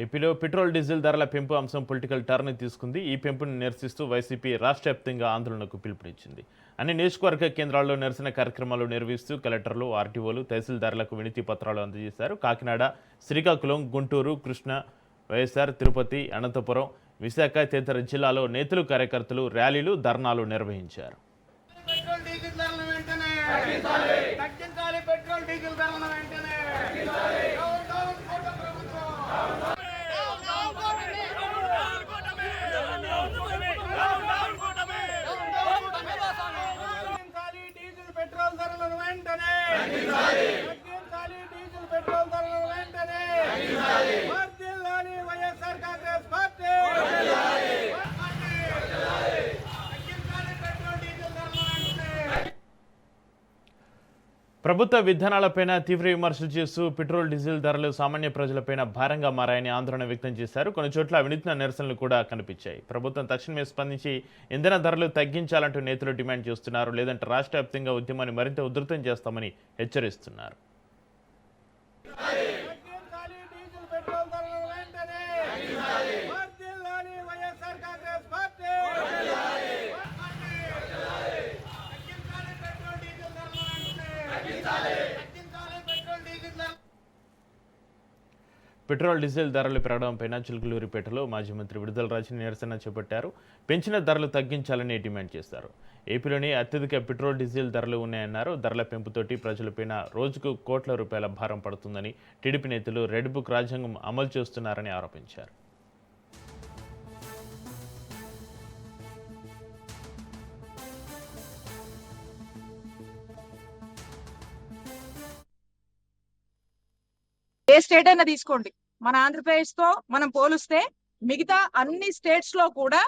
ఏపీలో petrol diesel ధరల పెంపు అంశం పొలిటికల్ టర్న్ తీసుకుంది. ఈ పెంపును నిరసిస్తూ వైసీపీ రాష్ట్ర వ్యాప్తంగా ఆందోళనకు పిలుపునిచ్చింది. అన్ని నియోజకవర్గ కేంద్రాల్లో నిరసన కార్యక్రమాలు నిర్వహిస్తూ కలెక్టర్లు, ఆర్టీఓలు, తహసీల్దార్లకు వినతి పత్రాలు అందజేశారు. కాకినాడ, శ్రీకాకుళం, గుంటూరు, కృష్ణా, వైఎస్ఆర్, తిరుపతి, అనంతపురం, విశాఖ తదితర జిల్లాలో నేతలు, కార్యకర్తలు ర్యాలీలు, ధర్నాలు నిర్వహించారు. ప్రభుత్వ విధానాలపైన తీవ్ర విమర్శలు చేస్తూ పెట్రోల్ డీజిల్ ధరలు సామాన్య ప్రజలపైన భారంగా మారాయని ఆందోళన వ్యక్తం చేశారు. కొన్ని చోట్ల వినూత్న నిరసనలు కూడా కనిపించాయి. ప్రభుత్వం తక్షణమే స్పందించి ఇంధన ధరలు తగ్గించాలంటూ నేతలు డిమాండ్ చేస్తున్నారు. లేదంటే రాష్ట్ర వ్యాప్తంగా ఉద్యమాన్ని మరింత ఉధృతం చేస్తామని హెచ్చరిస్తున్నారు. పెట్రోల్ డీజిల్ ధరలు పెరగడంపై చిలుకలూరిపేటలో మాజీ మంత్రి విడుదల రాజు నిరసన చేపట్టారు. పెంచిన ధరలు తగ్గించాలని డిమాండ్ చేశారు. ఏపీలోని అత్యధిక పెట్రోల్ డీజిల్ ధరలు ఉన్నాయన్నారు. ధరల పెంపుతోటి ప్రజలపైన రోజుకు కోట్ల రూపాయల భారం పడుతుందని టీడీపీ నేతలు రెడ్ బుక్ రాజ్యాంగం అమలు చేస్తున్నారని ఆరోపించారు. ఏ స్టేట్ అయినా తీసుకోండి, మన ఆంధ్రప్రదేశ్ తో మనం పోలిస్తే మిగతా అన్ని స్టేట్స్ లో కూడా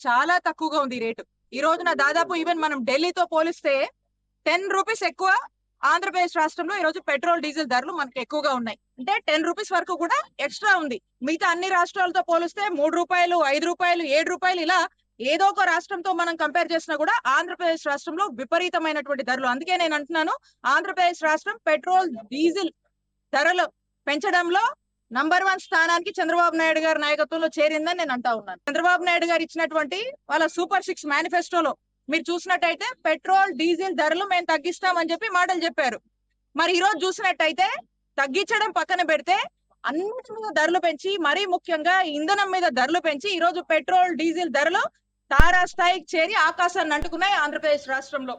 చాలా తక్కువగా ఉంది రేటు. ఈ రోజున దాదాపు ఈవెన్ మనం ఢిల్లీతో పోలిస్తే 10 రూపీస్ ఎక్కువ ఆంధ్రప్రదేశ్ రాష్ట్రంలో ఈ రోజు పెట్రోల్ డీజిల్ ధరలు మనకు ఎక్కువగా ఉన్నాయి. అంటే 10 రూపీస్ వరకు కూడా ఎక్స్ట్రా ఉంది. మిగతా అన్ని రాష్ట్రాలతో పోలిస్తే 3 రూపాయలు, 5 రూపాయలు, 7 రూపాయలు ఇలా ఏదో ఒక రాష్ట్రంతో మనం కంపేర్ చేసినా కూడా ఆంధ్రప్రదేశ్ రాష్ట్రంలో విపరీతమైనటువంటి ధరలు. అందుకే నేను అంటున్నాను, ఆంధ్రప్రదేశ్ రాష్ట్రం పెట్రోల్ డీజిల్ ధరలు పెంచడంలో నంబర్ 1 స్థానానికి చంద్రబాబు నాయుడు గారి నాయకత్వంలో చేరిందని నేను అంటా ఉన్నాను. చంద్రబాబు నాయుడు గారు ఇచ్చినటువంటి వాళ్ళ సూపర్ 6 మేనిఫెస్టోలో మీరు చూసినట్టయితే పెట్రోల్ డీజిల్ ధరలు మేము తగ్గిస్తామని చెప్పి మాటలు చెప్పారు. మరి ఈ రోజు చూసినట్టయితే తగ్గించడం పక్కన పెడితే అన్నిటి మీద ధరలు పెంచి, మరీ ముఖ్యంగా ఇంధనం మీద ధరలు పెంచి ఈ రోజు పెట్రోల్ డీజిల్ ధరలు తారా స్థాయికి చేరి ఆకాశాన్ని అంటుకున్నాయి ఆంధ్రప్రదేశ్ రాష్ట్రంలో.